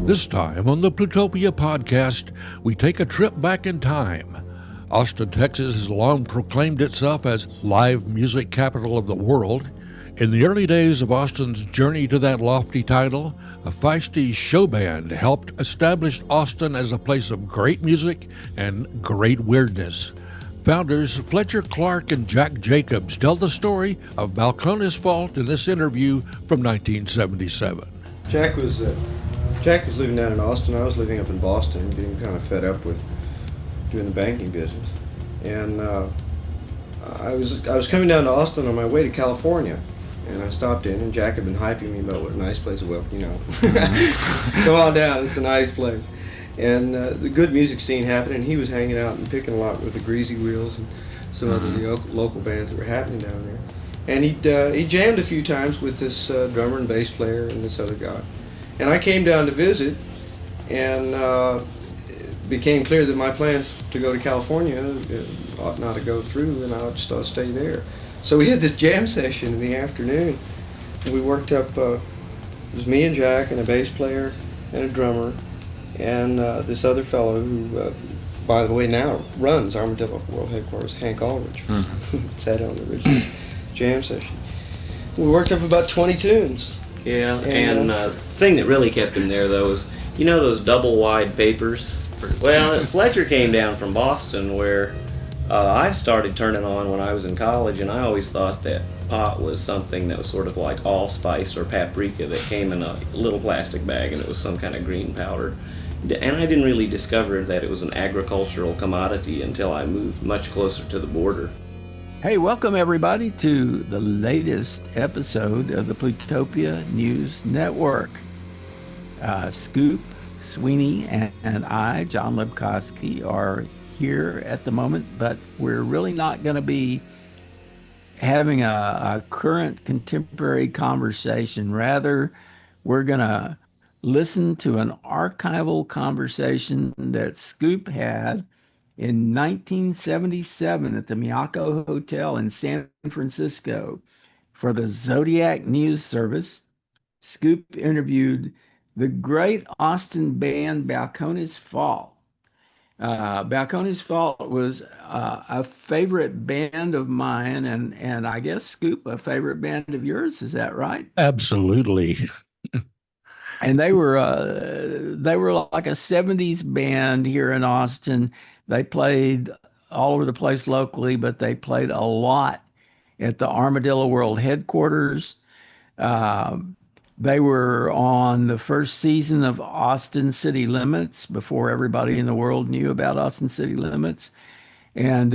This time on the Plutopia podcast, we take a trip back in time. Austin, Texas has long proclaimed itself as live music capital of the world. In the early days of Austin's journey to that lofty title, a feisty show band helped establish Austin as a place of great music and great weirdness. Founders Fletcher Clark and Jack Jacobs tell the story of Balcones Fault in this interview from 1977. Jack was living down in Austin. I was living up in Boston, getting kind of fed up with doing the banking business. And I was coming down to Austin on my way to California, and I stopped in, and Jack had been hyping me about what a nice place. Well, you know, come on down, it's a nice place. And the good music scene happened, and he was hanging out and picking a lot with the Greasy Wheels and some of the local bands that were happening down there. And he jammed a few times with this drummer and bass player and this other guy. And I came down to visit, and it became clear that my plans to go to California ought not to go through, and I just ought to stay there. So we had this jam session in the afternoon, and we worked up, it was me and Jack and a bass player and a drummer, and this other fellow who, by the way, now runs Armadillo World Headquarters, Hank Aldrich, sat on the original jam session. We worked up about 20 tunes. Yeah, and the thing that really kept him there, though, is, you know those double-wide papers? Well, Fletcher came down from Boston, where I started turning on when I was in college, and I always thought that pot was something that was sort of like allspice or paprika that came in a little plastic bag, and it was some kind of green powder. And I didn't really discover that it was an agricultural commodity until I moved much closer to the border. Hey, welcome everybody to the latest episode of the Plutopia News Network. Scoop, Sweeney, and I, John Lebkowski, are here at the moment, but we're really not going to be having a current contemporary conversation. Rather, we're going to listen to an archival conversation that Scoop had in 1977 at the Miyako Hotel in San Francisco for the Zodiac News Service. Scoop interviewed the great Austin band Balcones Fault. Balcones Fault was a favorite band of mine, and I guess, Scoop, a favorite band of yours. Is that right? Absolutely. And they were like a 70s band here in Austin. They played all over the place locally, but they played a lot at the Armadillo World Headquarters. They were on the first season of Austin City Limits before everybody in the world knew about Austin City Limits. And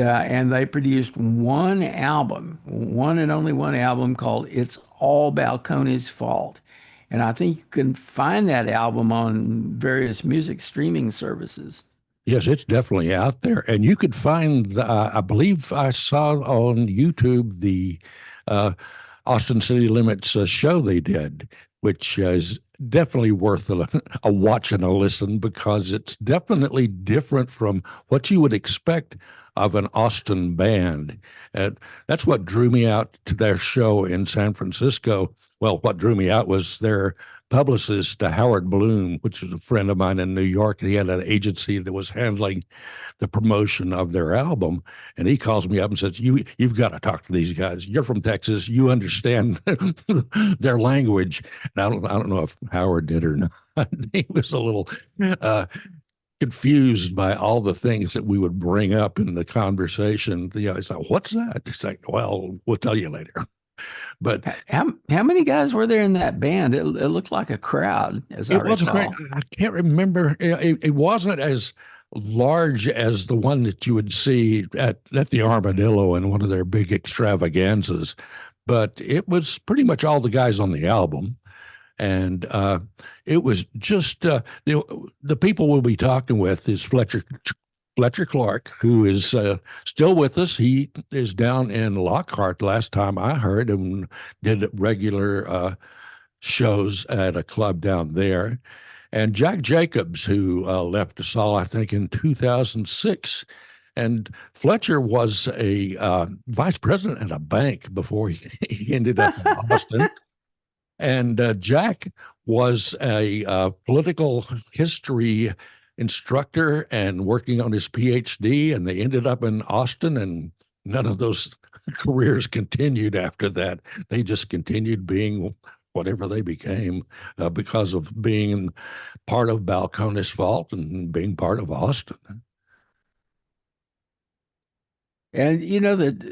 they produced one album, one and only one album called It's All Balcones Fault. And I think you can find that album on various music streaming services. Yes, it's definitely out there. And you could find, I believe I saw on YouTube the Austin City Limits show they did, which is definitely worth a watch and a listen, because it's definitely different from what you would expect of an Austin band. That's what drew me out to their show in San Francisco. Well, what drew me out was their publicist, Howard Bloom, which was a friend of mine in New York, and he had an agency that was handling the promotion of their album. And he calls me up and says, you've got to talk to these guys. You're from Texas. You understand their language. And I don't know if Howard did or not. He was a little confused by all the things that we would bring up in the conversation. It's like, what's that? It's like, well, we'll tell you later. But how many guys were there in that band? It looked like a crowd, as I recall. I can't remember. It wasn't as large as the one that you would see at the Armadillo in one of their big extravaganzas, but it was pretty much all the guys on the album. And it was just the people we'll be talking with is Fletcher Clark, who is still with us. He is down in Lockhart last time I heard, and did regular shows at a club down there. And Jack Jacobs, who left us all, I think, in 2006. And Fletcher was a vice president at a bank before he ended up in Austin. And Jack was a political history instructor and working on his PhD, and they ended up in Austin, and none of those careers continued after that. They just continued being whatever they became because of being part of Balcones Fault and being part of Austin. And you know that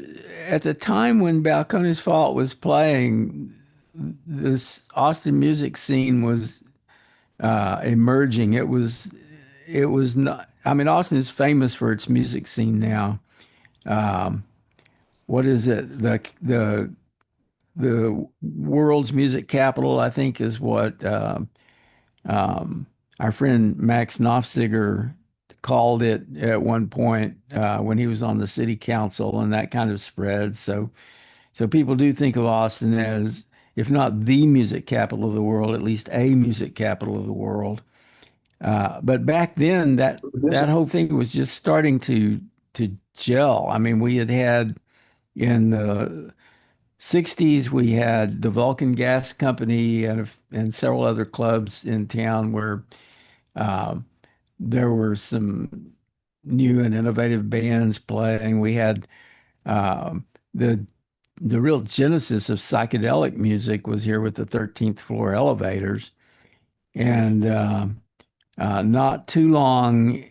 at the time when Balcones Fault was playing, this Austin music scene was emerging. It was not. I mean, Austin is famous for its music scene now. Um, what is it? The world's music capital, I think, is what um, our friend Max Knopfziger called it at one point when he was on the city council, and that kind of spread. So people do think of Austin as, if not the music capital of the world, at least a music capital of the world. But back then, that whole thing was just starting to gel. I mean, we had in the 60s, we had the Vulcan Gas Company and several other clubs in town where um, there were some new and innovative bands playing. We had um, the the real genesis of psychedelic music was here with the 13th floor elevators. And not too long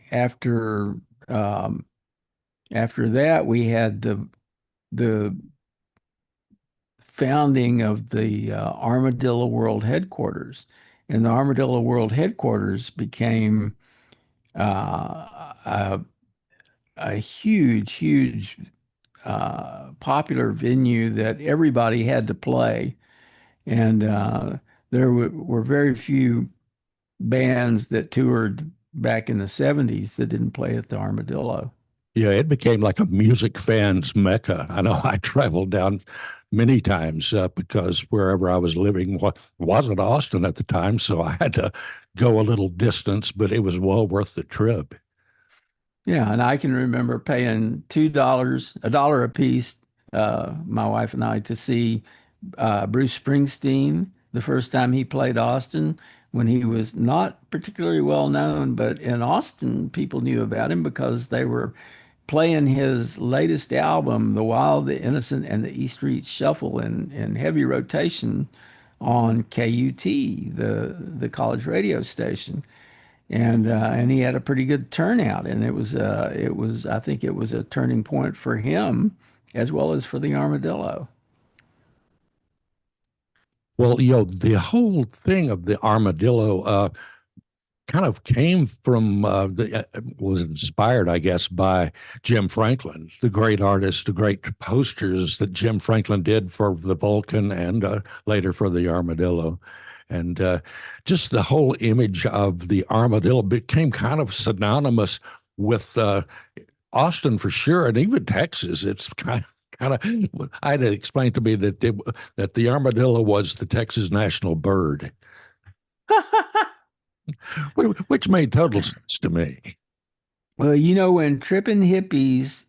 um, after that, we had the founding of the Armadillo World Headquarters, and the Armadillo World Headquarters became a, a huge, popular venue that everybody had to play, and there were very few bands that toured back in the 70s that didn't play at the Armadillo. Yeah, it became like a music fan's mecca. I know I traveled down many times because wherever I was living wasn't Austin at the time, so I had to go a little distance, but it was well worth the trip. Yeah, and I can remember paying $2, a dollar a piece, my wife and I, to see Bruce Springsteen the first time he played Austin when he was not particularly well known, but in Austin, people knew about him because they were playing his latest album, The Wild, the Innocent, and the E Street Shuffle, in heavy rotation on KUT, the college radio station. And he had a pretty good turnout, and it was I think it was a turning point for him as well as for the Armadillo. Well, the whole thing of the armadillo kind of came from was inspired, I guess, by Jim Franklin, the great artist, the great posters that Jim Franklin did for the Vulcan and later for the Armadillo. And just the whole image of the armadillo became kind of synonymous with Austin for sure, and even Texas. It's kind of I had it explained to me that the armadillo was the Texas national bird, which made total sense to me. Well, when tripping hippies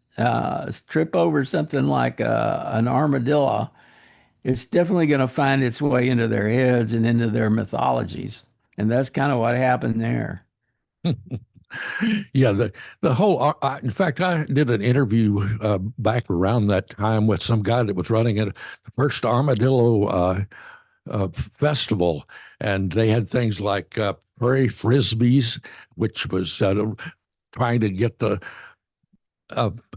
trip over something like an armadillo, it's definitely going to find its way into their heads and into their mythologies. And that's kind of what happened there. Yeah, the whole. In fact, I did an interview back around that time with some guy that was running the first armadillo festival, and they had things like prairie frisbees, which was trying to get the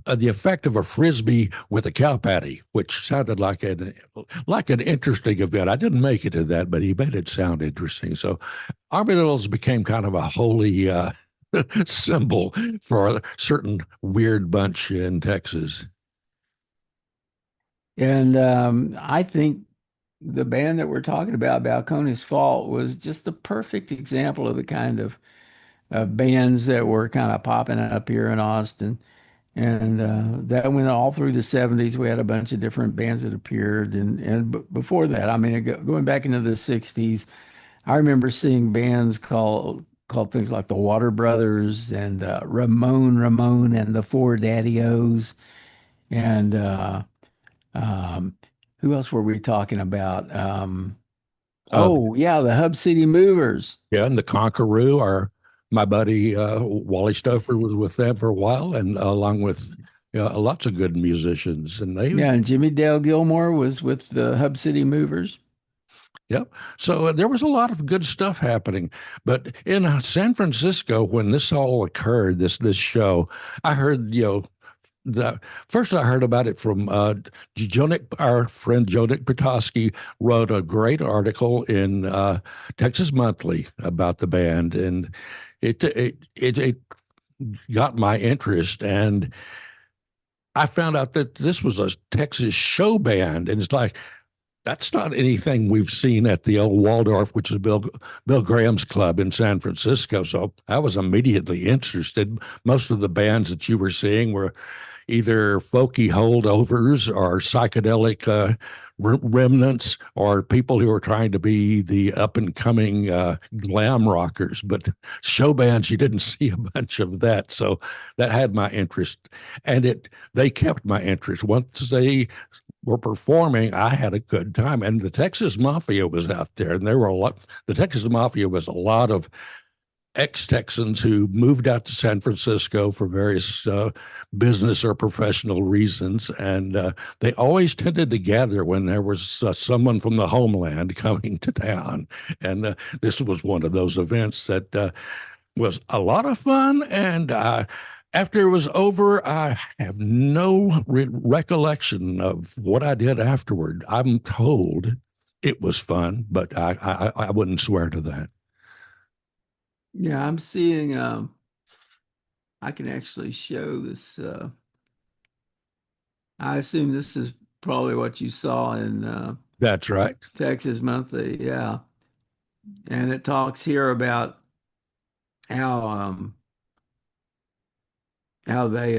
effect of a frisbee with a cow patty, which sounded like an interesting event. I didn't make it to that, but he made it sound interesting. So armadillos became kind of a holy symbol for a certain weird bunch in Texas. And I think the band that we're talking about, Balcones Fault, was just the perfect example of the kind of bands that were kind of popping up here in Austin. And that went all through the 70s. We had a bunch of different bands that appeared. And before that, I mean, going back into the 60s, I remember seeing bands called things like the Water Brothers and Ramon and the Four Daddy-O's. And um, who else were we talking about? Oh, yeah, the Hub City Movers. Yeah, and the Conqueror, my buddy Wally Stouffer was with them for a while, and along with lots of good musicians. And Yeah, and Jimmy Dale Gilmore was with the Hub City Movers. yep. So there was a lot of good stuff happening. But in San Francisco, when this all occurred, this show, I heard, first I heard about it from Jonik, our friend Jonik Petoskey wrote a great article in Texas Monthly about the band, and it got my interest. And I found out that this was a Texas show band, and it's like that's not anything we've seen at the old Waldorf, which is Bill Graham's club in San Francisco. So I was immediately interested. Most of the bands that you were seeing were either folky holdovers or psychedelic remnants, or people who are trying to be the up and coming glam rockers. But show bands, you didn't see a bunch of that. So that had my interest, and they kept my interest. Once they were performing, I had a good time. And the Texas Mafia was out there, and the Texas Mafia was a lot of ex-Texans who moved out to San Francisco for various business or professional reasons. And they always tended to gather when there was someone from the homeland coming to town. And this was one of those events that was a lot of fun. And after it was over, I have no recollection of what I did afterward. I'm told it was fun, but I wouldn't swear to that. Yeah, I'm seeing, I can actually show this. I assume this is probably what you saw in That's right. Texas Monthly. Yeah. And it talks here about how they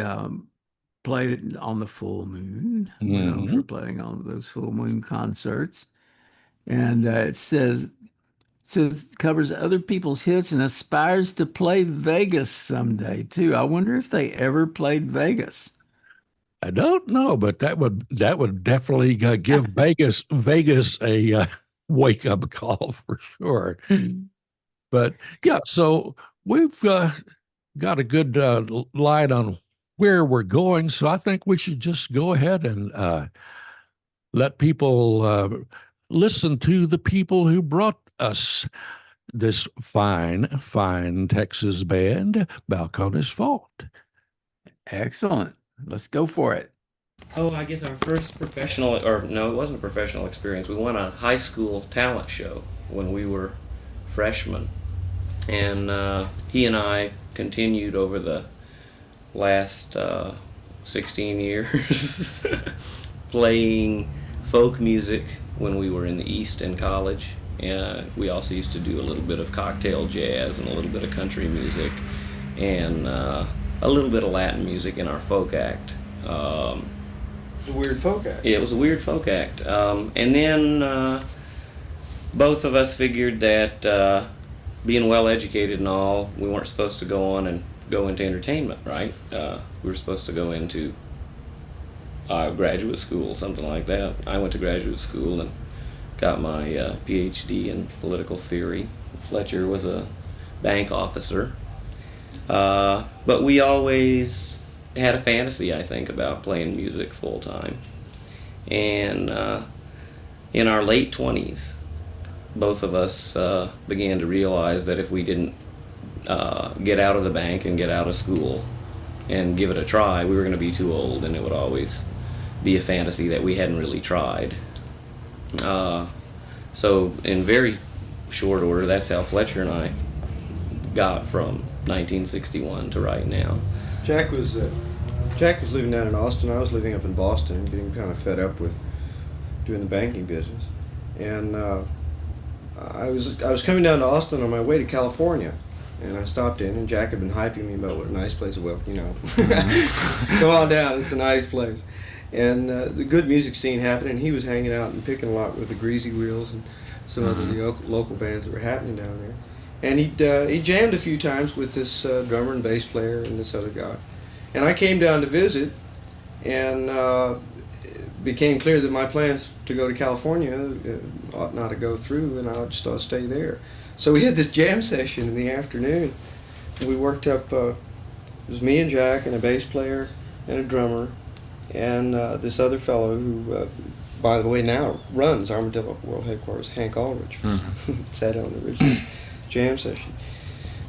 played it on the full moon, known for playing on those full moon concerts. And it says covers other people's hits and aspires to play Vegas someday too. I wonder if they ever played Vegas. I don't know, but that would definitely give Vegas a wake up call for sure. But yeah, so we've got a good light on where we're going. So I think we should just go ahead and let people listen to the people who brought us this fine Texas band, Balcones Fault. Excellent. Let's go for it. Oh, I guess our first professional, or no, it wasn't a professional experience. We won a high school talent show when we were freshmen. And he and I continued over the last 16 years playing folk music when we were in the East in college. We also used to do a little bit of cocktail jazz and a little bit of country music and a little bit of Latin music in our folk act. It was a weird folk act. Yeah, it was a weird folk act. And then both of us figured that being well educated and all, we weren't supposed to go on and go into entertainment, right? We were supposed to go into graduate school, something like that. I went to graduate school and got my PhD in political theory. Fletcher was a bank officer. But we always had a fantasy, I think, about playing music full time. And in our late 20s, both of us began to realize that if we didn't get out of the bank and get out of school and give it a try, we were going to be too old, and it would always be a fantasy that we hadn't really tried. So in very short order, that's how Fletcher and I got from 1961 to right now. Jack was living down in Austin. I was living up in Boston, getting kind of fed up with doing the banking business. And I was coming down to Austin on my way to California, and I stopped in, and Jack had been hyping me about what a nice place it was. Come on down, it's a nice place. And the good music scene happened, and he was hanging out and picking a lot with the Greasy Wheels and some of the local bands that were happening down there. And he jammed a few times with this drummer and bass player and this other guy. And I came down to visit, and became clear that my plans to go to California ought not to go through, and I just ought to stay there. So we had this jam session in the afternoon. We worked up, it was me and Jack and a bass player and a drummer and this other fellow who, by the way, now runs Armadillo World Headquarters, Hank Aldrich, sat on the original jam session.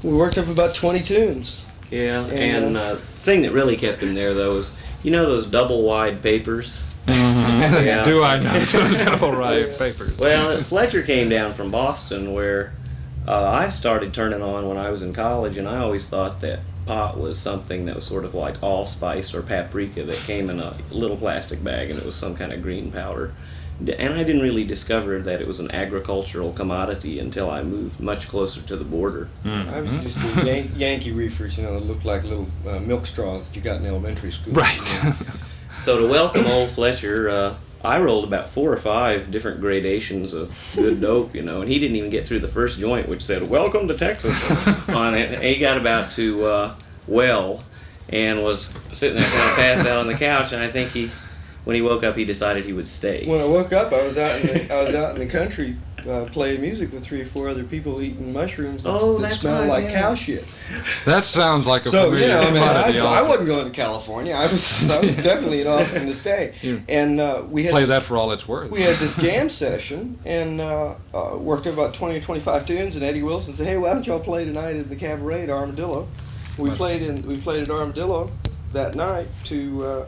We worked up about 20 tunes. Yeah, and the thing that really kept him there, though, was, you know those double-wide papers? Yeah. Do I know those double-wide papers? Well, Fletcher came down from Boston, where I started turning on when I was in college, and I always thought that pot was something that was sort of like allspice or paprika that came in a little plastic bag, and it was some kind of green powder. And I didn't really discover that it was an agricultural commodity until I moved much closer to the border. I was used to Yankee reefers, you know, that looked like little milk straws that you got in elementary school. Right. So to welcome old Fletcher, I rolled about 4 or 5 different gradations of good dope, you know, and he didn't even get through the first joint, which said, "Welcome to Texas," on it. And he got about to well, and was sitting there kind of passed out on the couch, and I think when he woke up, he decided he would stay. When I woke up, I was out in the country playing music with 3 or 4 other people eating mushrooms that smelled like cow shit. That sounds like a So, familiar you know, I mean, commodity I also. wasn't going to California. I was definitely in Austin to stay. And we had Play that for all it's worth. We had this jam session and worked up about 20 or 25 tunes. And Eddie Wilson said, "Hey, why don't y'all play tonight at the cabaret at Armadillo?" We played at Armadillo that night to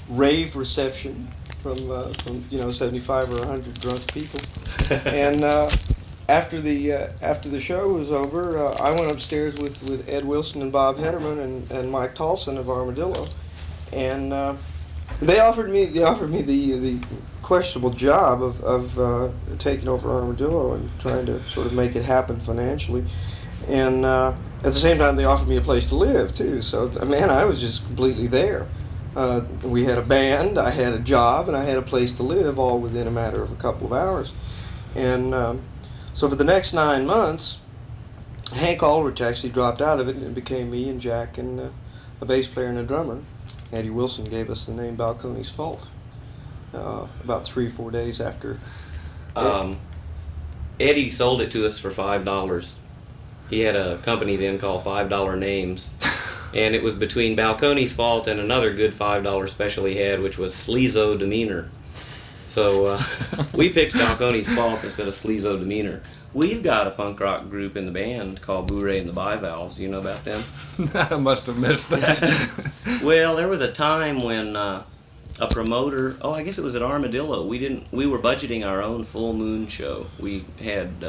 rave reception from 75 or 100 drunk people. And after the show was over, I went upstairs with Ed Wilson and Bob Hederman and Mike Tolson of Armadillo, and they offered me the questionable job of taking over Armadillo and trying to sort of make it happen financially, and at the same time they offered me a place to live too. So man, I was just completely there. We had a band, I had a job, and I had a place to live, all within a matter of a couple of hours. And so for the next 9 months, Hank Aldrich actually dropped out of it, and it became me and Jack and a bass player and a drummer. Eddie Wilson gave us the name Balcones Fault about 3 or 4 days after. Eddie sold it to us for $5. He had a company then called $5 Names. And it was between Balcones Fault and another good $5 special he had, which was Sleazo Demeanor. So we picked Balcones Fault instead of Sleazo Demeanor. We've got a punk rock group in the band called Bourrée and the Bivalves. You know about them? I must have missed that. Well, there was a time when a promoter, I guess it was at Armadillo, we were budgeting our own full moon show. We had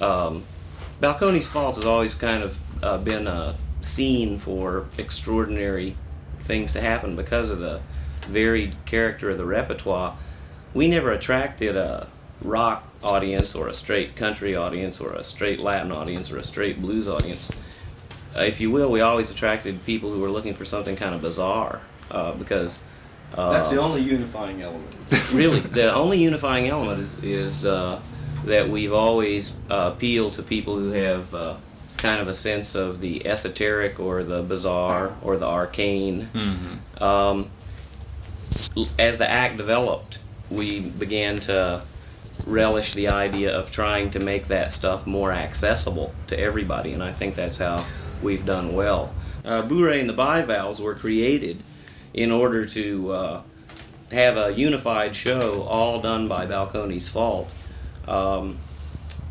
Balcones Fault has always kind of been a scene for extraordinary things to happen because of the varied character of the repertoire. We never attracted a rock audience or a straight country audience or a straight Latin audience or a straight blues audience. If you will, we always attracted people who were looking for something kind of bizarre because That's the only unifying element. really, the only unifying element is that we've always appealed to people who have kind of a sense of the esoteric or the bizarre or the arcane. As the act developed, we began to relish the idea of trying to make that stuff more accessible to everybody, and I think that's how we've done well. Bourrée and the Bivalves were created in order to have a unified show all done by Balcones Fault.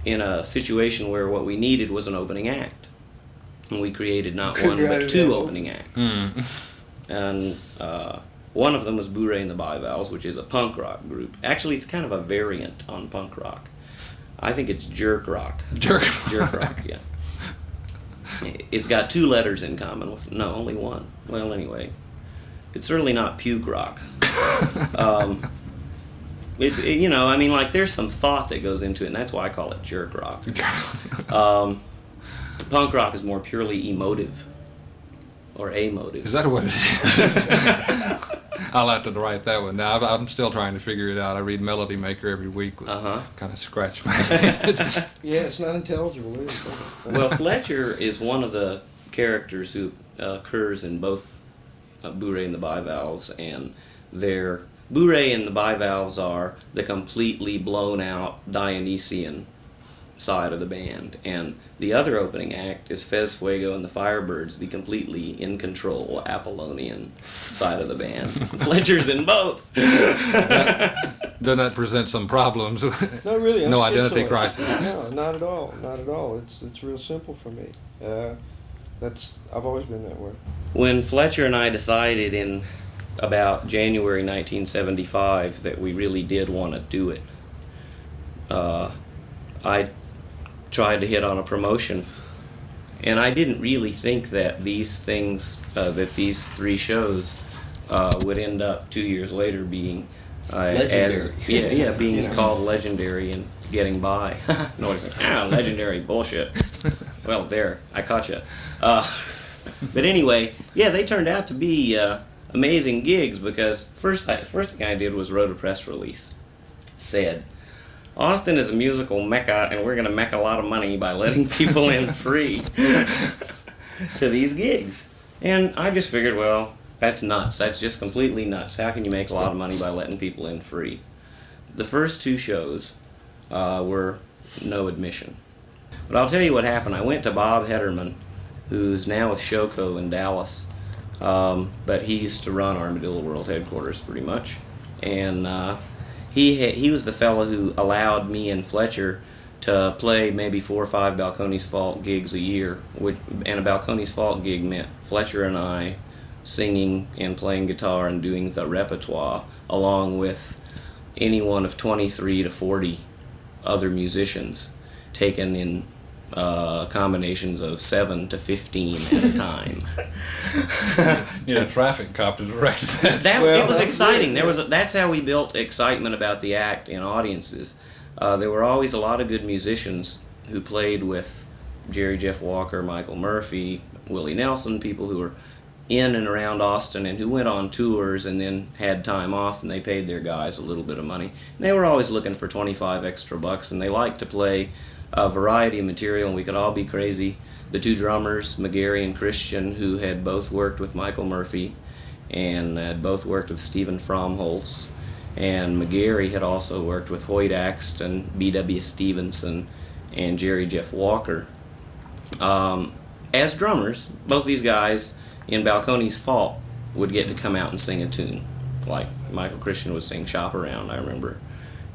In a situation where what we needed was an opening act. And we created not one, but 2 opening acts. And one of them was Bourrée and the Bivalves, which is a punk rock group. Actually, it's kind of a variant on punk rock. I think it's jerk rock. Jerk rock, yeah. It's got 2 letters in common with, no, only 1. Well, anyway, it's certainly not puke rock. It's there's some thought that goes into it, and that's why I call it jerk rock. Punk rock is more purely emotive, or amotive. Is that what it is? I'll have to write that one down. I'm still trying to figure it out. I read Melody Maker every week. Kind of scratch my head. Yeah, it's not intelligible, is it? Well, Fletcher is one of the characters who occurs in both Bourrée and the Bivalves, and their Bourrée and the bivalves are the completely blown out Dionysian side of the band, and the other opening act is Fez Fuego and the Firebirds, the completely in control Apollonian side of the band. Fletcher's in both. Doesn't that present some problems? Not really. No I'm identity schizoid. crisis. No, not at all. Not at all. It's real simple for me. I've always been that way. When Fletcher and I decided in about January 1975 that we really did want to do it, I tried to hit on a promotion, and I didn't really think that these things, that these 3 shows would end up 2 years later being Legendary. being called legendary and getting by. No, it's like, legendary bullshit. Well, there, I caught you. But anyway, yeah, they turned out to be amazing gigs, because first thing I did was wrote a press release. Said, Austin is a musical mecca, and we're going to make a lot of money by letting people in free to these gigs. And I just figured, well, that's nuts. That's just completely nuts. How can you make a lot of money by letting people in free? The first 2 shows were no admission. But I'll tell you what happened. I went to Bob Hederman, who's now with Shoko in Dallas, but he used to run Armadillo World Headquarters pretty much. And he was the fellow who allowed me and Fletcher to play maybe 4 or 5 Balcones Fault gigs a year. And a Balcones Fault gig meant Fletcher and I singing and playing guitar and doing the repertoire, along with any one of 23 to 40 other musicians, taken in combinations of 7 to 15 at a time. You know, traffic cop to direct that. It was exciting. That's how we built excitement about the act in audiences. There were always a lot of good musicians who played with Jerry Jeff Walker, Michael Murphy, Willie Nelson, people who were in and around Austin and who went on tours and then had time off, and they paid their guys a little bit of money. And they were always looking for 25 extra bucks, and they liked to play a variety of material, and we could all be crazy. The 2 drummers, McGarry and Christian, who had both worked with Michael Murphy and had both worked with Stephen Fromholz, and McGarry had also worked with Hoyt Axton, B.W. Stevenson, and Jerry Jeff Walker. As drummers, both these guys in Balcones Fault would get to come out and sing a tune. Like Michael Christian would sing Shop Around, I remember.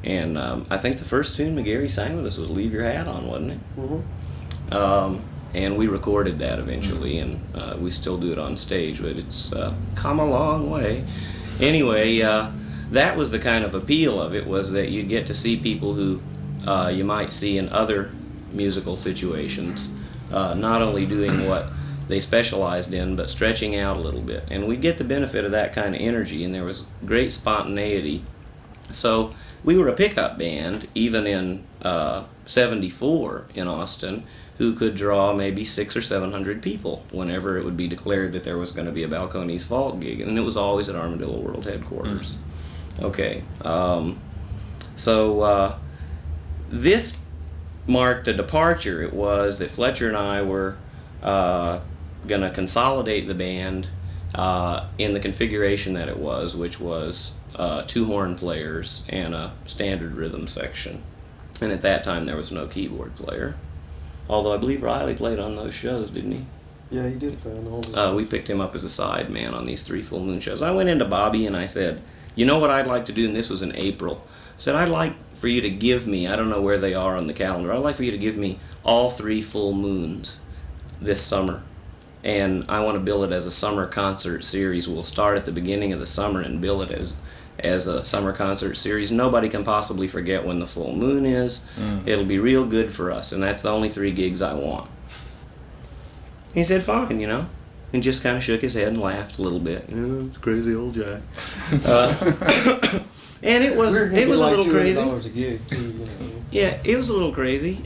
And I think the first tune McGarry sang with us was Leave Your Hat On, wasn't it? Mm-hmm. And we recorded that eventually, and we still do it on stage, but it's come a long way. Anyway, that was the kind of appeal of it, was that you'd get to see people who you might see in other musical situations, not only doing what they specialized in, but stretching out a little bit. And we'd get the benefit of that kind of energy, and there was great spontaneity. So we were a pickup band, even in 74 in Austin, who could draw maybe 600 or 700 people whenever it would be declared that there was going to be a Balcones Fault gig, and it was always at Armadillo World Headquarters. Okay, so this marked a departure. It was that Fletcher and I were going to consolidate the band in the configuration that it was, which was 2 horn players and a standard rhythm section. And at that time there was no keyboard player. Although I believe Riley played on those shows, didn't he? Yeah, he did play on all those. We picked him up as a side man on these 3 full moon shows. I went into Bobby and I said, you know what I'd like to do, and this was in April. I said, I'd like for you to give me, I don't know where they are on the calendar, I'd like for you to give me all 3 full moons this summer. And I want to bill it as a summer concert series. We'll start at the beginning of the summer and bill it as a summer concert series. Nobody can possibly forget when the full moon is. It'll be real good for us, and that's the only 3 gigs I want. He said, fine, you know, and just kind of shook his head and laughed a little bit. You know, it's crazy old Jack. And it was a little crazy. $200 a gig, too, you know. Yeah, it was a little crazy.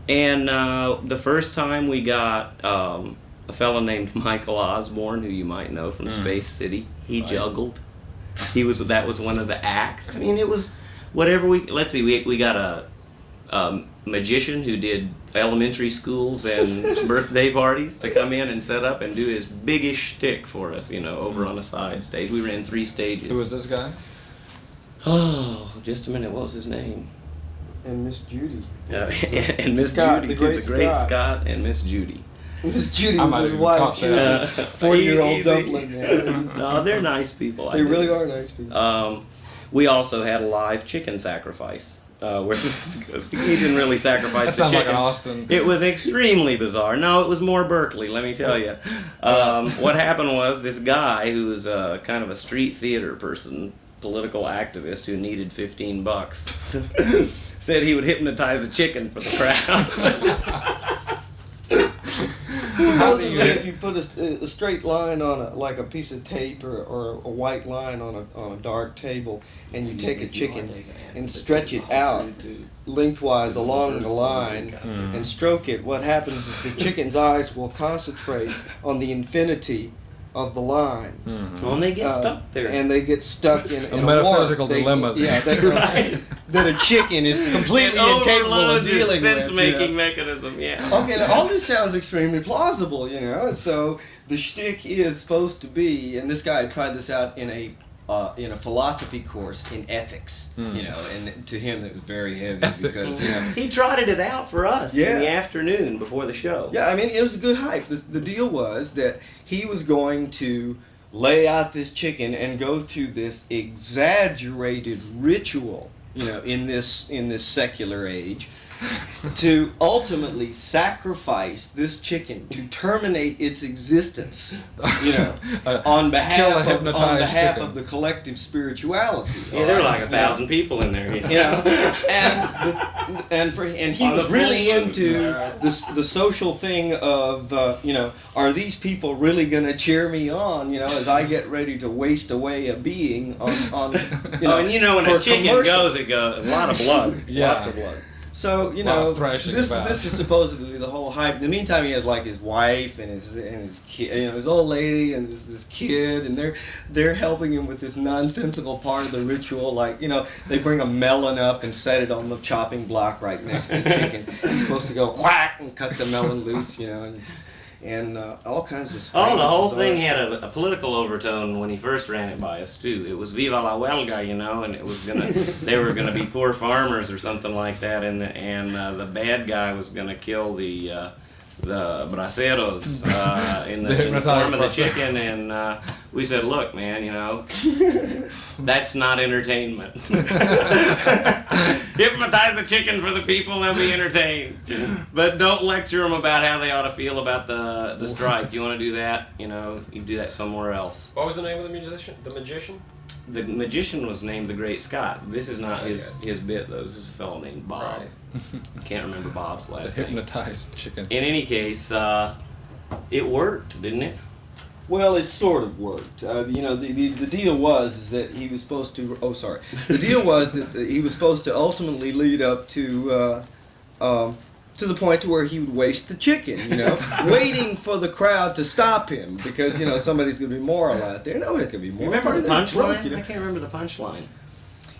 And the first time we got a fellow named Michael Osborne, who you might know from Space City. He juggled. That was one of the acts. I mean, it was whatever we got magician who did elementary schools and birthday parties to come in and set up and do his biggest shtick for us, over on a side stage. We ran 3 stages. Who was this guy? Oh, just a minute. What was his name? And Miss Judy. And Miss Scott, Judy, the too. great The great Scott. Scott and Miss Judy. Miss Judy I was might his have wife. caught She was that. a 40-year-old Easy. dumpling. Yeah. No, they're nice people. They really are nice people. We also had a live chicken sacrifice. Where he didn't really sacrifice That the sounds like chicken. an Austin. It was extremely bizarre. No, it was more Berkeley, let me tell you. What happened was this guy who was kind of a street theater person, political activist who needed $15, said he would hypnotize a chicken for the crowd. Supposedly, if you put a straight line on a piece of tape or a white line on a dark table, and you take a chicken and stretch it out lengthwise along the line and stroke it, what happens is the chicken's eyes will concentrate on the infinity of the line. Well, and they get stuck there. And they get stuck in a metaphysical warp. dilemma. Yeah, that a chicken is completely It incapable of overloads his dealing with. sense-making mechanism, yeah. Okay, now all this sounds extremely plausible, and so the shtick is supposed to be, and this guy tried this out in a philosophy course in ethics, and to him it was very heavy because He trotted it out for us in the afternoon before the show. yeah, I mean it was a good hype. The deal was that he was going to lay out this chicken and go through this exaggerated ritual, in this secular age, to ultimately sacrifice this chicken to terminate its existence, on behalf chicken. of the collective spirituality. Yeah, there were like 1,000 people in there. And he was really into the social thing of are these people really going to cheer me on? As I get ready to waste away a being on when for a chicken commercial. goes, it goes a lot of blood, Yeah. lots of blood. So Lot of thrashing this about. is supposedly the whole hype. In the meantime, he has like his wife and his kid, his old lady and this kid, and they're helping him with this nonsensical part of the ritual. Like they bring a melon up and set it on the chopping block right next to the chicken. He's supposed to go whack and cut the melon loose, and all kinds of. Oh, the whole bizarre thing stuff. had a political overtone when he first ran it by us too. It was "Viva la huelga," and it was they were gonna be poor farmers or something like that, and the bad guy was gonna kill the braceros in the form of the chicken, and we said, "Look, man, that's not entertainment. Hypnotize the chicken for the people; they'll be entertained. But don't lecture them about how they ought to feel about the strike. You want to do that? You can do that somewhere else." What was the name of the musician? The magician? The magician was named the Great Scott. This is not his bit, though. This is a fellow named Bob. Right. Can't remember Bob's last name. Hypnotized chicken. In any case, it worked, didn't it? Well, it sort of worked. The deal was that he was supposed to. Oh, sorry. The deal was that he was supposed to ultimately lead up to the point to where he would waste the chicken. Waiting for the crowd to stop him because somebody's going to be moral out there. Nobody's going to be moral. Remember the They're punchline? drunk, I can't remember the punchline.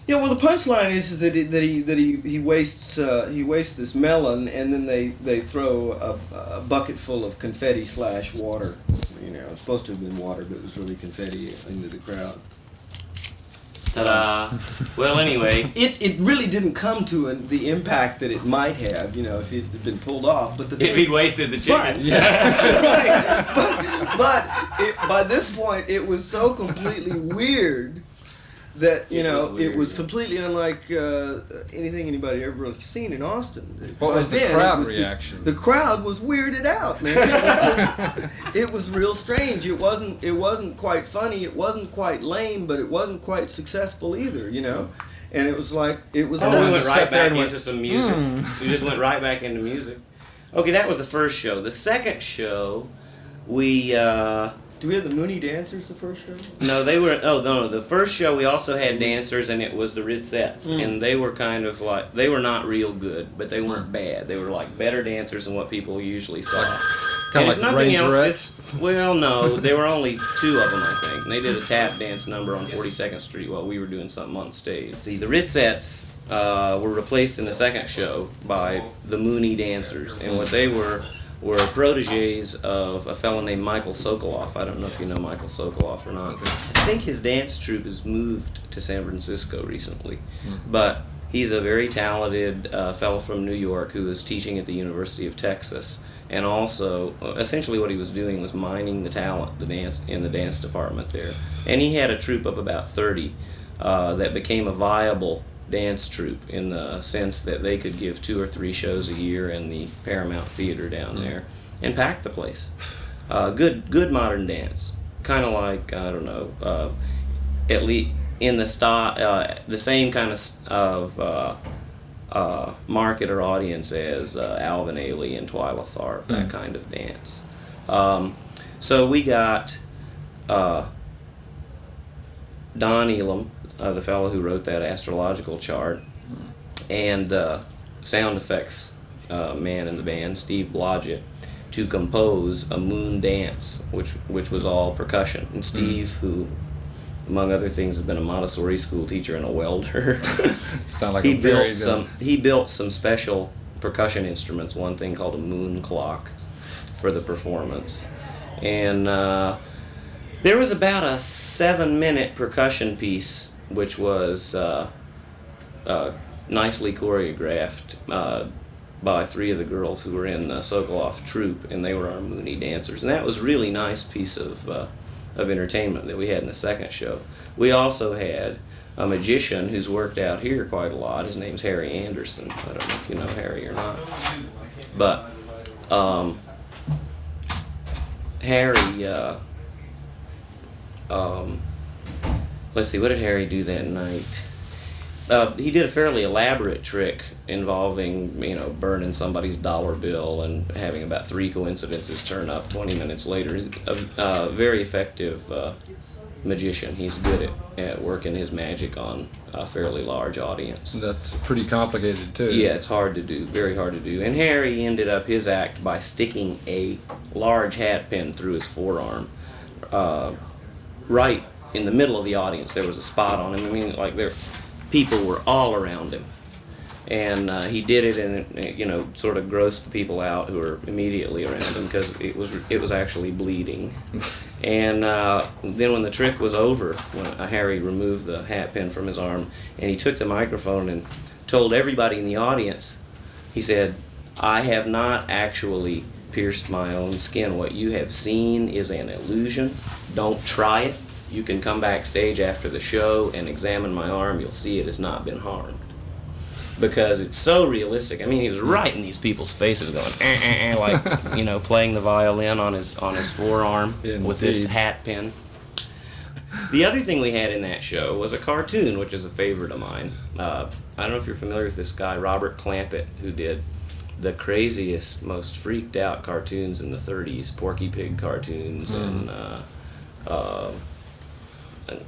Yeah, well, the punchline is that he wastes this melon, and then they throw a bucket full of confetti / water. It's supposed to have been water, but it was really confetti into the crowd. Ta-da! Well, anyway, It really didn't come to the impact that it might have, if it had been pulled off. But if he'd wasted the chicken. By this point, it was so completely weird that it was completely unlike anything anybody ever seen in Austin. What was the crowd reaction? The crowd was weirded out, man. It was real strange. It wasn't quite funny. It wasn't quite lame, but it wasn't quite successful either. And it was like it was. Oh, we went sat right there back and went, into some music. We just went right back into music. Okay, that was the first show. The second show, we. Do we have the Mooney dancers the first show? No, they were. Oh no, the first show we also had dancers, and it was the Ritzettes, and they were kind of like they were not real good, but they weren't bad. They were like better dancers than what people usually saw. Kind And of if like nothing else, Rangerettes? well, no, there were only 2 of them, I think. And they did a tap dance number on 42nd Street while we were doing something on stage. See, the Ritzettes were replaced in the second show by the Mooney Dancers, and what they were proteges of a fellow named Michael Sokoloff. I don't know if you know Michael Sokoloff or not. I think his dance troupe has moved to San Francisco recently, but he's a very talented fellow from New York who is teaching at the University of Texas, and also essentially what he was doing was mining the talent in the dance department there. And he had a troupe of about 30 that became a viable dance troupe in the sense that they could give 2 or 3 shows a year in the Paramount Theater down there and pack the place. Good modern dance, kind of like, I don't know, at least in the style, the same kind of market or audience as Alvin Ailey and Twyla Tharp, that kind of dance. So we got Don Elam, the fellow who wrote that astrological chart, and sound effects man in the band, Steve Blodgett, to compose a moon dance, which was all percussion. And Steve, who, among other things, has been a Montessori school teacher and a welder, Sound like he a very built some special percussion instruments. One thing called a moon clock for the performance, and there was about a 7-minute percussion piece, which was nicely choreographed by 3 of the girls who were in Sokoloff troupe, and they were our Mooney dancers. And that was a really nice piece of entertainment that we had in the second show. We also had a magician who's worked out here quite a lot. His name's Harry Anderson. I don't know if you know Harry or not. But Harry, let's see, what did Harry do that night? He did a fairly elaborate trick involving, burning somebody's dollar bill and having about 3 coincidences turn up 20 minutes later. He's a very effective magician. He's good at working his magic on a fairly large audience. That's pretty complicated too. Yeah, it's hard to do, very hard to do. And Harry ended up his act by sticking a large hat pin through his forearm, right in the middle of the audience. There was a spot on him. I mean, like people were all around him, and he did it, and it, sort of grossed the people out who were immediately around him because it was actually bleeding. And then when the trick was over, when Harry removed the hat pin from his arm, and he took the microphone and told everybody in the audience, he said, "I have not actually pierced my own skin. What you have seen is an illusion. Don't try it. You can come backstage after the show and examine my arm. You'll see it has not been harmed." Because it's so realistic. I mean, he was right in these people's faces going, like, playing the violin on his forearm with this hat pin. The other thing we had in that show was a cartoon, which is a favorite of mine. I don't know if you're familiar with this guy, Robert Clampett, who did the craziest, most freaked out cartoons in the 30s, Porky Pig cartoons, and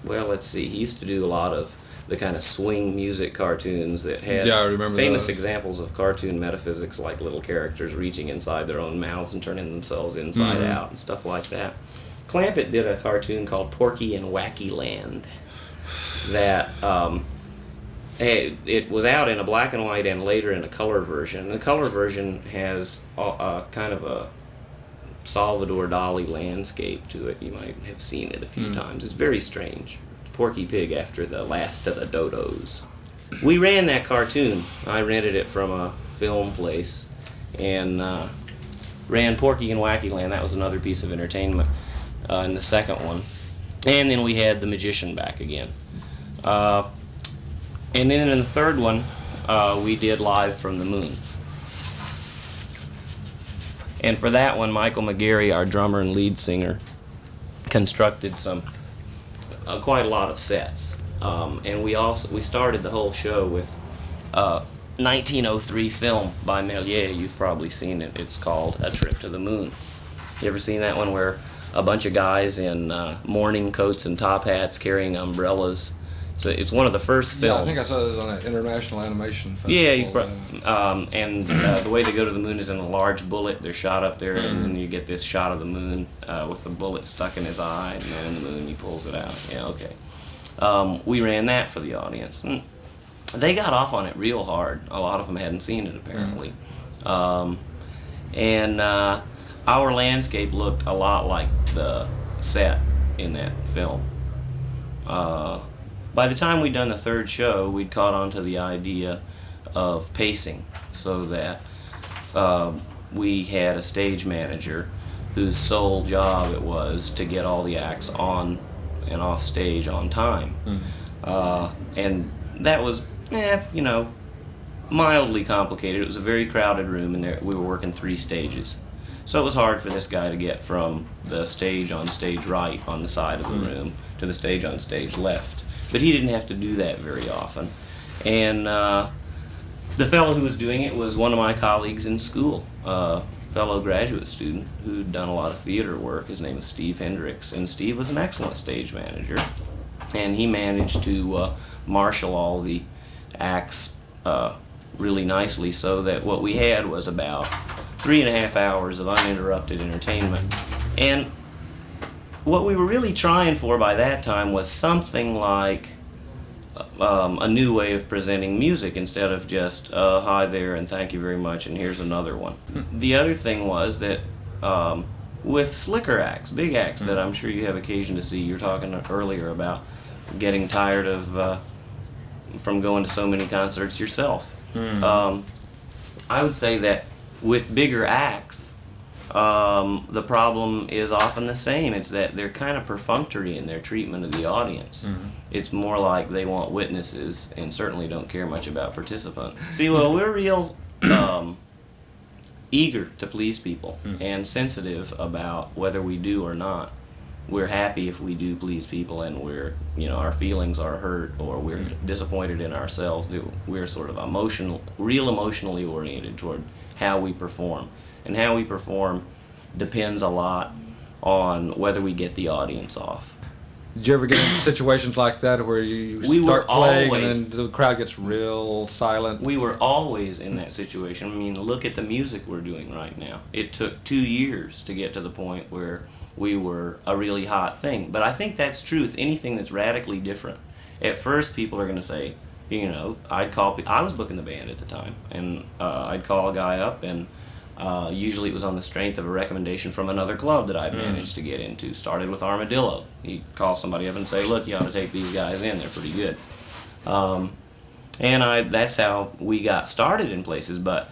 well, let's see, he used to do a lot of the kind of swing music cartoons that had I remember famous those. examples of cartoon metaphysics, like little characters reaching inside their own mouths and turning themselves inside out and stuff like that. Clampett did a cartoon called Porky in Wacky Land that it was out in a black and white and later in a color version. The color version has kind of a Salvador Dali landscape to it. You might have seen it a few times. It's very strange. Porky Pig after the last of the dodos. We ran that cartoon. I rented it from a film place and ran Porky in Wacky Land. That was another piece of entertainment in the second one. And then we had the magician back again. And then in the third one, we did Live from the Moon. And for that one, Michael McGarry, our drummer and lead singer, constructed quite a lot of sets. And we started the whole show with 1903 film by Méliès. You've probably seen it. It's called A Trip to the Moon. You ever seen that one where a bunch of guys in morning coats and top hats carrying umbrellas So it's one of the first films. Yeah, I think I saw it on an international animation festival. Yeah, and the way they go to the moon is in a large bullet. They're shot up there, and then you get this shot of the moon with the bullet stuck in his eye, and then in the moon he pulls it out. Yeah, okay. We ran that for the audience. They got off on it real hard. A lot of them hadn't seen it, apparently. And our landscape looked a lot like the set in that film. By the time we'd done the third show, we'd caught on to the idea of pacing, so that we had a stage manager whose sole job it was to get all the acts on and off stage on time. And that was, mildly complicated. It was a very crowded room, and we were working 3 stages. So it was hard for this guy to get from the stage on stage right on the side of the room to the stage on stage left. But he didn't have to do that very often. And the fellow who was doing it was one of my colleagues in school, a fellow graduate student who'd done a lot of theater work. His name was Steve Hendricks, and Steve was an excellent stage manager. And he managed to marshal all the acts really nicely, so that what we had was about 3.5 hours of uninterrupted entertainment. And what we were really trying for by that time was something like a new way of presenting music, instead of just hi there and thank you very much and here's another one. The other thing was that with slicker acts, big acts that I'm sure you have occasion to see, you were talking earlier about getting tired of from going to so many concerts yourself. I would say that with bigger acts, the problem is often the same. It's that they're kind of perfunctory in their treatment of the audience. It's more like they want witnesses and certainly don't care much about participants. See, well, we're real eager to please people and sensitive about whether we do or not. We're happy if we do please people, and our feelings are hurt, or we're disappointed in ourselves. We're sort of emotionally oriented toward how we perform. And how we perform depends a lot on whether we get the audience off. Did you ever get into situations like that where you start playing and then the crowd gets real silent? We were always in that situation. I mean, look at the music we're doing right now. It took 2 years to get to the point where we were a really hot thing. But I think that's true with anything that's radically different. At first, people are going to say, I was booking the band at the time, and I'd call a guy up, and usually it was on the strength of a recommendation from another club that I'd managed to get into. Started with Armadillo. He'd call somebody up and say, look, you ought to take these guys in, they're pretty good. And that's how we got started in places, but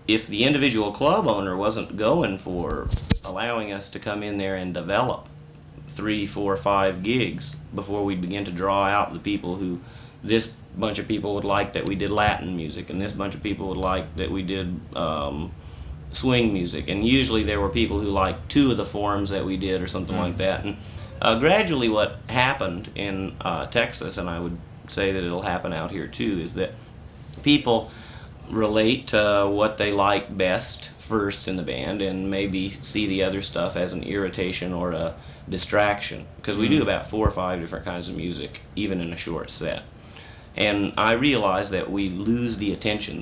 if the individual club owner wasn't going for allowing us to come in there and develop 3, 4, 5 gigs before we begin to draw out the people who this bunch of people would like that we did Latin music, and this bunch of people would like that we did swing music, and usually there were people who liked 2 of the forms that we did or something like that. And gradually what happened in Texas, and I would say that it'll happen out here too, is that people relate to what they like best first in the band, and maybe see the other stuff as an irritation or a distraction, because we do about 4 or 5 different kinds of music even in a short set. And I realize that we lose the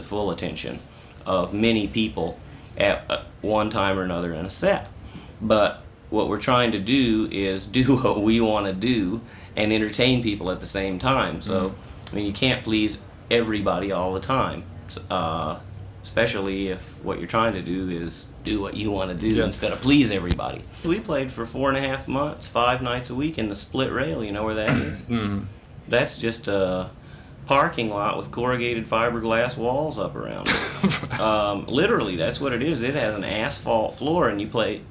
full attention of many people at one time or another in a set. But what we're trying to do is do what we want to do and entertain people at the same time. So, I mean, you can't please everybody all the time, especially if what you're trying to do is do what you want to do instead of please everybody. We played for 4.5 months, 5 nights a week in the Split Rail. You know where that is? That's just a parking lot with corrugated fiberglass walls up around it. Literally, that's what it is. It has an asphalt floor, and you play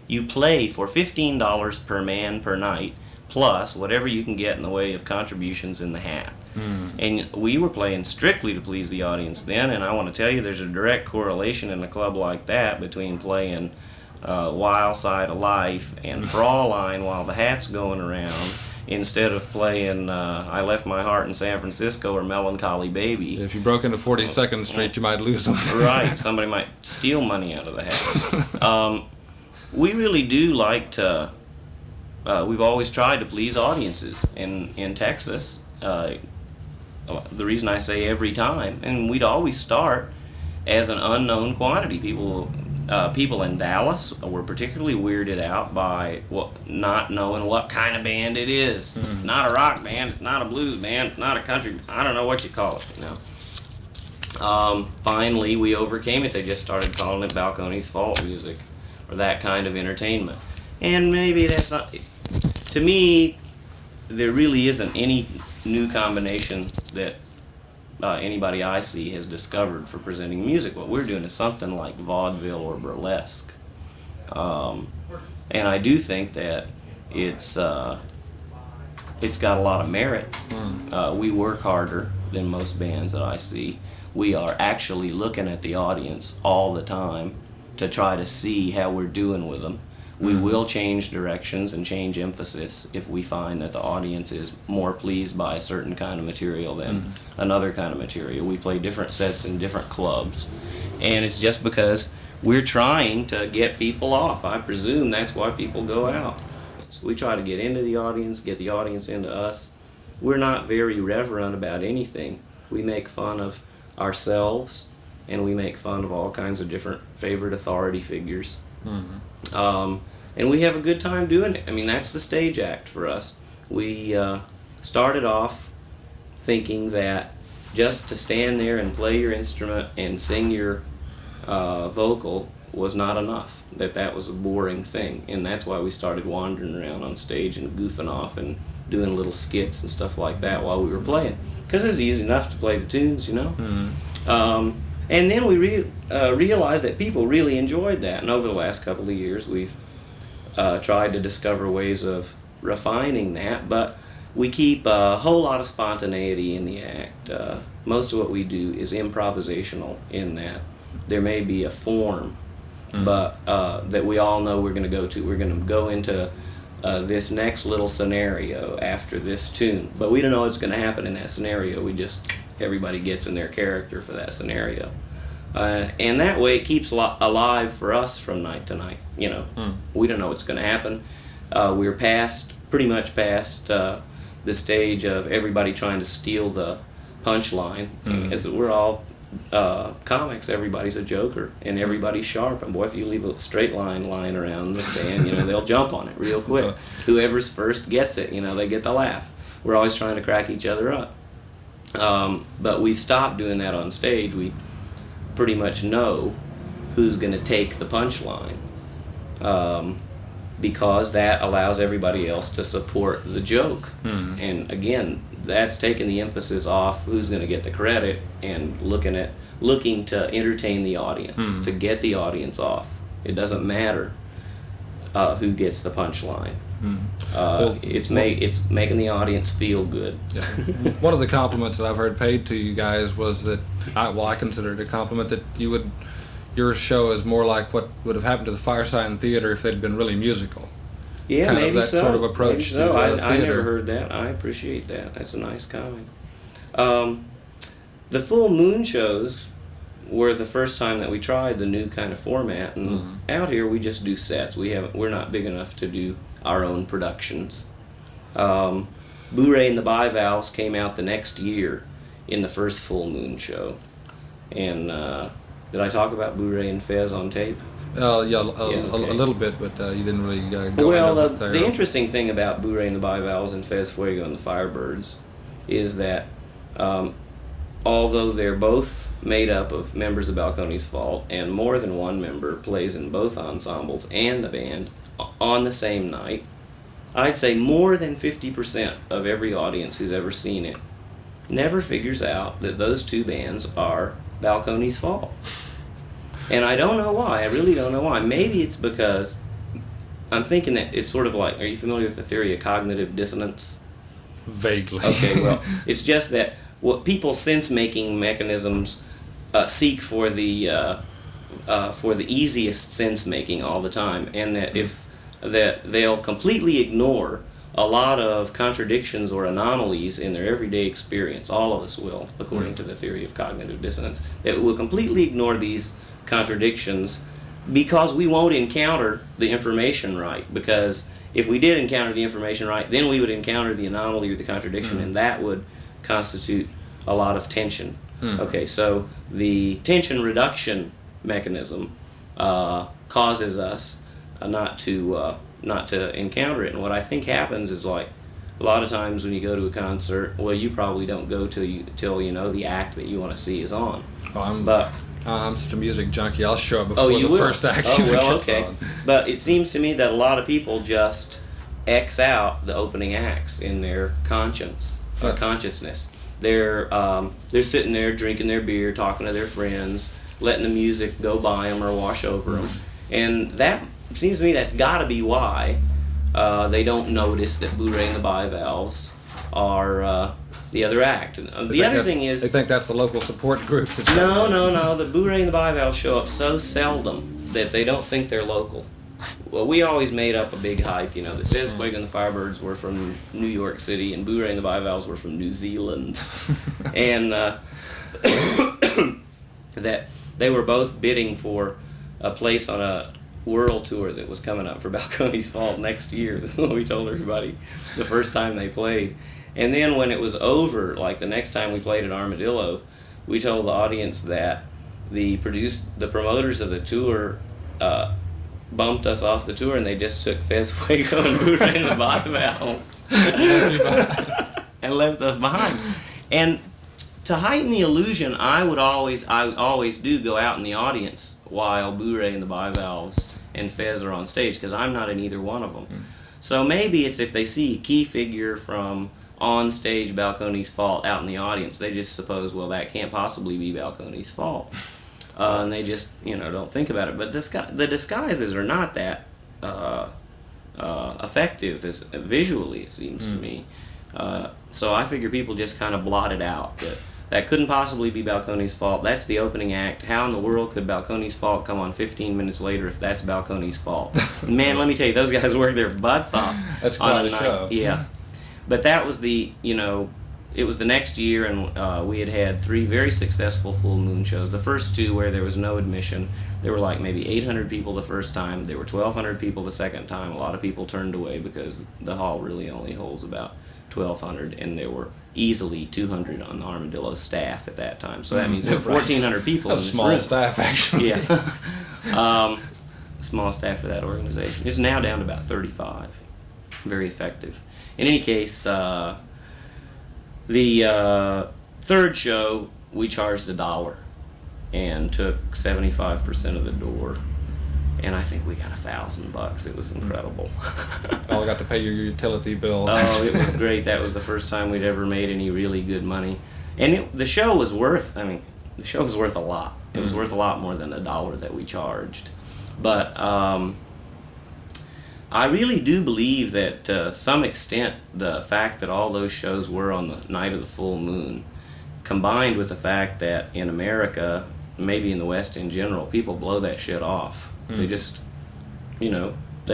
for $15 per man per night, plus whatever you can get in the way of contributions in the hat. And we were playing strictly to please the audience then, and I want to tell you there's a direct correlation in a club like that between playing Wild Side of Life and Fraulein while the hat's going around, instead of playing I Left My Heart in San Francisco or Melancholy Baby. If you broke into 42nd Street, you might lose them. Right, somebody might steal money out of the hat. We really do like to we've always tried to please audiences. In Texas, the reason I say every time, and we'd always start as an unknown quantity. People in Dallas were particularly weirded out by not knowing what kind of band it is. Mm-hmm. Not a rock band, not a blues band, not a country. I don't know what you call it. Finally, we overcame it. They just started calling it Balcones Fault music, or that kind of entertainment. And maybe that's not. To me, there really isn't any new combination that anybody I see has discovered for presenting music. What we're doing is something like vaudeville or burlesque, and I do think that it's got a lot of merit. We work harder than most bands that I see. We are actually looking at the audience all the time to try to see how we're doing with them. We will change directions and change emphasis if we find that the audience is more pleased by a certain kind of material than another kind of material. We play different sets in different clubs, and it's just because we're trying to get people off. I presume that's why people go out. So we try to get into the audience, get the audience into us. We're not very reverent about anything. We make fun of ourselves, and we make fun of all kinds of different favorite authority figures. And we have a good time doing it. I mean, that's the stage act for us. We started off thinking that just to stand there and play your instrument and sing your vocal was not enough, that was a boring thing. And that's why we started wandering around on stage and goofing off and doing little skits and stuff like that while we were playing. Because it was easy enough to play the tunes, And then we realized that people really enjoyed that. And over the last couple of years, we've tried to discover ways of refining that. But we keep a whole lot of spontaneity in the act. Most of what we do is improvisational in that there may be a form, but that we all know we're going to go to. We're going to go into this next little scenario after this tune. But we don't know what's going to happen in that scenario. Everybody gets in their character for that scenario. And that way it keeps alive for us from night to night. We don't know what's going to happen. We're pretty much past the stage of everybody trying to steal the punchline. As we're all comics, everybody's a joker, and everybody's sharp. And boy, if you leave a straight line lying around the band, they'll jump on it real quick. Whoever's first gets it, they get the laugh. We're always trying to crack each other up. But we've stopped doing that on stage. We pretty much know who's going to take the punchline, because that allows everybody else to support the joke. And again, that's taking the emphasis off who's going to get the credit and looking to entertain the audience, to get the audience off. It doesn't matter who gets the punchline. It's making the audience feel good. Yeah. One of the compliments that I've heard paid to you guys was that I consider it a compliment that your show is more like what would have happened to the Firesign Theater if they'd been really musical. Yeah, kind maybe of that so. sort of approach to theater. I never heard that. I appreciate that. That's a nice comment. The full moon shows were the first time that we tried the new kind of format, and out here we just do sets. We're not big enough to do our own productions. Boo-Ray and the Bivalves came out the next year in the first full moon show. And did I talk about Boo-Ray and Fez on tape? A little bit, but you didn't really go well, into it there. The interesting thing about Boo-Ray and the Bivalves and Fez Fuego and the Firebirds is that although they're both made up of members of Balcones Fault, and more than one member plays in both ensembles and the band on the same night, I'd say more than 50% of every audience who's ever seen it never figures out that those two bands are Balcones Fault. And I don't know why. I really don't know why. Maybe it's because I'm thinking that it's sort of like, are you familiar with the theory of cognitive dissonance? Vaguely. Okay, well, it's just that what people's sense-making mechanisms seek for the easiest sense-making all the time, and that they'll completely ignore a lot of contradictions or anomalies in their everyday experience. All of us will, according to the theory of cognitive dissonance. That we'll completely ignore these contradictions because we won't encounter the information right, because if we did encounter the information right, then we would encounter the anomaly or the contradiction, and that would constitute a lot of tension. Okay, so the tension reduction mechanism causes us not to encounter it. And what I think happens is, like, a lot of times when you go to a concert, well, you probably don't go till you know the act that you want to see is on. Oh, I'm such a music junkie. I'll show up before Oh, you the will? first act Oh, even well, gets okay. on. But it seems to me that a lot of people just X out the opening acts in their conscience or consciousness. They're sitting there drinking their beer, talking to their friends, letting the music go by them or wash over them, and that seems to me that's got to be why they don't notice that Bourrée and the bivalves are the other act. The other thing is, they think that's the local support group. no. The Bourrée and the bivalves show up so seldom that they don't think they're local. Well, we always made up a big hype, the Fezwig and the Firebirds were from New York City, and Bourrée and the bivalves were from New Zealand, and that they were both bidding for a place on a world tour that was coming up for Balcones Fault next year. This is what we told everybody the first time they played. And then when it was over, like the next time we played at Armadillo, we told the audience that the promoters of the tour bumped us off the tour, and they just took Fezfuego and Bourrée and the bivalves and left us behind. And to heighten the illusion, I always do go out in the audience while Bourrée and the bivalves and Fez are on stage, because I'm not in either one of them. So maybe it's if they see a key figure from on stage Balcones Fault out in the audience, they just suppose, well, that can't possibly be Balcones Fault. And they just, don't think about it. But the disguises are not that effective visually, it seems to me. So I figure people just kind of blot it out. That couldn't possibly be Balcones Fault. That's the opening act. How in the world could Balcones Fault come on 15 minutes later if that's Balcones Fault? Man, let me tell you, those guys work their butts off. That's on quite a a night. show. Yeah. But that was it was the next year, and we had 3 very successful full moon shows. The first 2 where there was no admission, there were like maybe 800 people the first time. There were 1,200 people the second time. A lot of people turned away because the hall really only holds about 1,200, and there were easily 200 on the Armadillo staff at that time. So that means there were 1,400 people in That's this small room. staff, actually. Yeah. Small staff for that organization. It's now down to about 35. Very effective. In any case, the third show, we charged $1 and took 75% of the door. And I think we got $1,000. It was incredible. All got to pay your utility bills. Oh, it was great. That was the first time we'd ever made any really good money. And the show was worth a lot. It was worth a lot more than $1 that we charged. But I really do believe that to some extent the fact that all those shows were on the night of the full moon, combined with the fact that in America, maybe in the West in general, people blow that shit off. They just, they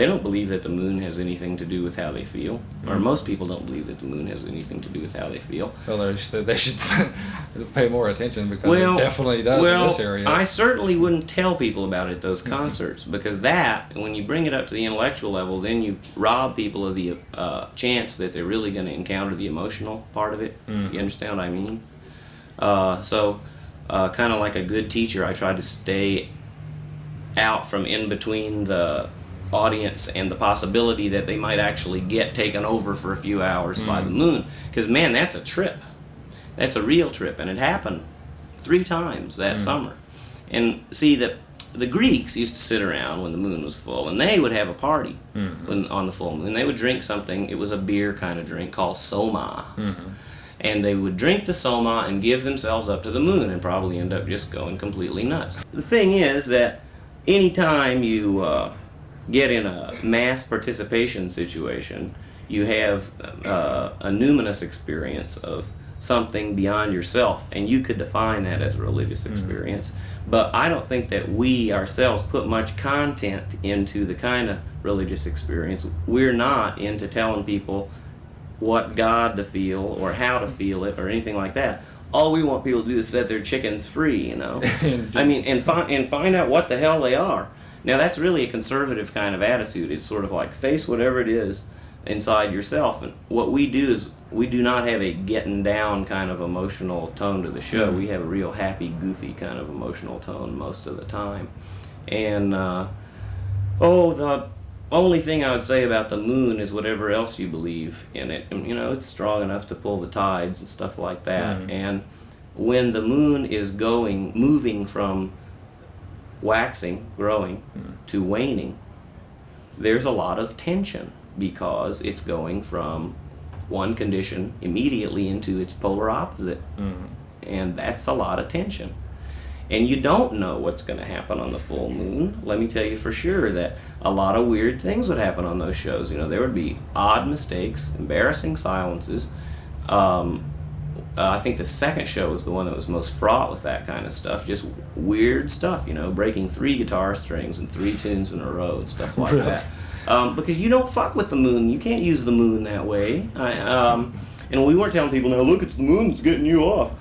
don't believe that the moon has anything to do with how they feel. Or most people don't believe that the moon has anything to do with how they feel. Well, they should pay more attention, because it definitely does in this area. I certainly wouldn't tell people about it at those concerts, because when you bring it up to the intellectual level, then you rob people of the chance that they're really going to encounter the emotional part of it. You understand what I mean? So, kind of like a good teacher, I try to stay out from in between the audience and the possibility that they might actually get taken over for a few hours by the moon. Because, man, that's a trip. That's a real trip, and it happened 3 times that summer. And see, the Greeks used to sit around when the moon was full, and they would have a party on the full moon. They would drink something. It was a beer kind of drink called soma. And they would drink the soma and give themselves up to the moon and probably end up just going completely nuts. The thing is that anytime you get in a mass participation situation, you have a numinous experience of something beyond yourself, and you could define that as a religious experience. But I don't think that we ourselves put much content into the kind of religious experience. We're not into telling people what God to feel or how to feel it or anything like that. All we want people to do is set their chickens free, I mean, and find out what the hell they are. Now that's really a conservative kind of attitude. It's sort of like face whatever it is inside yourself. And what we do is we do not have a getting down kind of emotional tone to the show. We have a real happy, goofy kind of emotional tone most of the time. And the only thing I would say about the moon is whatever else you believe in it. And, it's strong enough to pull the tides and stuff like that. And when the moon is moving from waxing, growing, to waning, there's a lot of tension because it's going from one condition immediately into its polar opposite. And that's a lot of tension. And you don't know what's going to happen on the full moon. Let me tell you for sure that a lot of weird things would happen on those shows. There would be odd mistakes, embarrassing silences. I think the second show was the one that was most fraught with that kind of stuff. Just weird stuff, breaking 3 guitar strings and 3 tunes in a row and stuff like that. Because you don't fuck with the moon. You can't use the moon that way. And we weren't telling people, now look, it's the moon that's getting you off.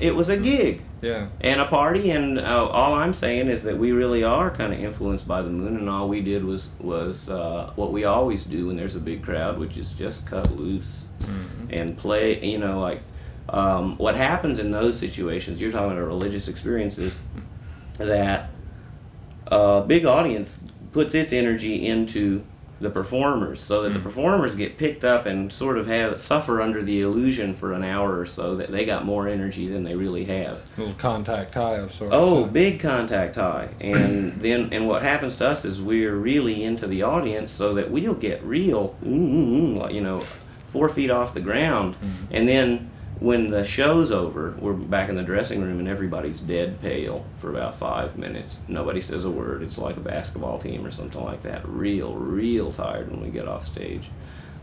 It was a gig. Yeah. And a party, and all I'm saying is that we really are kind of influenced by the moon, and all we did was what we always do when there's a big crowd, which is just cut loose and play, what happens in those situations, you're talking about religious experiences, that a big audience puts its energy into the performers, so that the performers get picked up and sort of suffer under the illusion for an hour or so that they got more energy than they really have. A little contact high of sorts. Oh, big contact high. And then what happens to us is we're really into the audience, so that we'll get real, 4 feet off the ground. And then when the show's over, we're back in the dressing room and everybody's dead pale for about 5 minutes. Nobody says a word. It's like a basketball team or something like that. Real tired when we get off stage,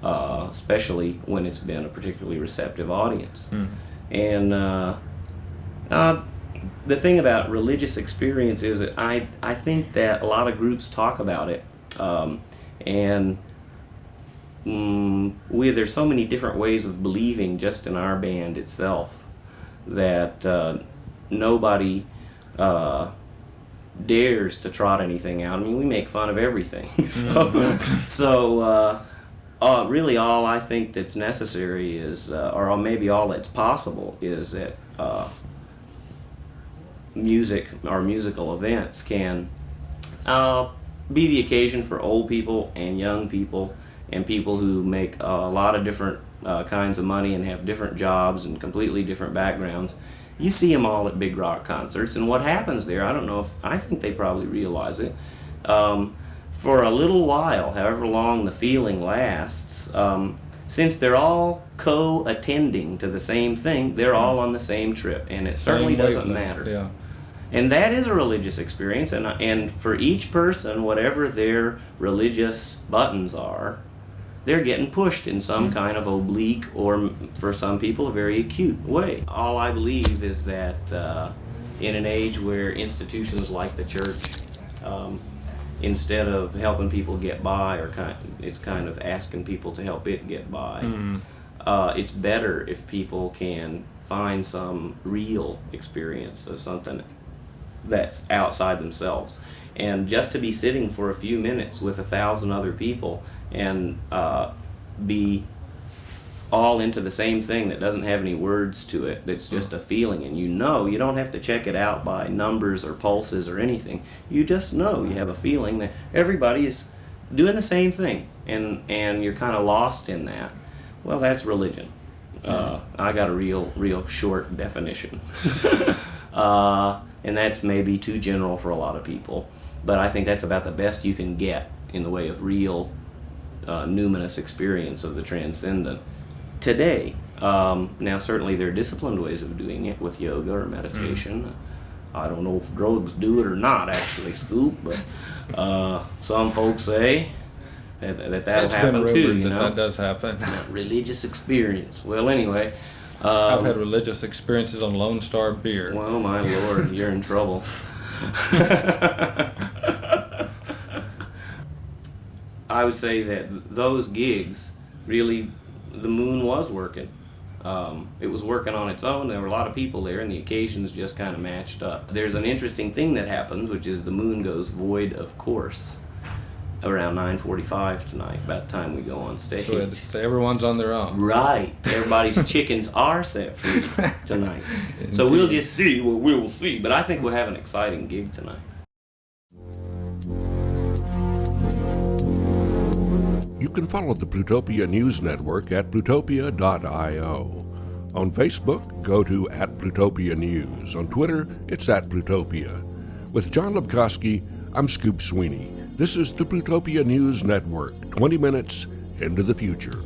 especially when it's been a particularly receptive audience. And the thing about religious experience is that I think that a lot of groups talk about it, and there's so many different ways of believing just in our band itself that nobody dares to trot anything out. I mean, we make fun of everything. So really all I think that's necessary is, or maybe all that's possible, is that music or musical events can be the occasion for old people and young people and people who make a lot of different kinds of money and have different jobs and completely different backgrounds. You see them all at big rock concerts, and what happens there, I think they probably realize it. For a little while, however long the feeling lasts, since they're all co-attending to the same thing, they're all on the same trip, and it certainly doesn't matter. Yeah. And that is a religious experience, and for each person, whatever their religious buttons are, they're getting pushed in some kind of oblique, or for some people, a very acute way. All I believe is that in an age where institutions like the church, instead of helping people get by, it's kind of asking people to help it get by, it's better if people can find some real experience of something that's outside themselves. And just to be sitting for a few minutes with 1,000 other people and be all into the same thing that doesn't have any words to it, that's just a feeling, and you don't have to check it out by numbers or pulses or anything. You just know, you have a feeling that everybody is doing the same thing, and you're kind of lost in that. Well, that's religion. I got a real short definition. And that's maybe too general for a lot of people, but I think that's about the best you can get in the way of real numinous experience of the transcendent today. Now certainly there are disciplined ways of doing it with yoga or meditation. I don't know if drugs do it or not, actually, Scoop, but some folks say that'll happen too, That does happen. Religious experience. Well, anyway. I've had religious experiences on Lone Star beer. Well, my Lord, you're in trouble. I would say that those gigs, really, the moon was working. It was working on its own. There were a lot of people there, and the occasions just kind of matched up. There's an interesting thing that happens, which is the moon goes void of course around 9:45 tonight, about the time we go on stage. So everyone's on their own. Right. Everybody's chickens are set free tonight. So we'll just see what we will see. But I think we'll have an exciting gig tonight. You can follow the Plutopia News Network at plutopia.io. On Facebook, go to @Plutopia News. On Twitter, it's @Plutopia. With John Lebkowski, I'm Scoop Sweeney. This is the Plutopia News Network, 20 minutes into the future.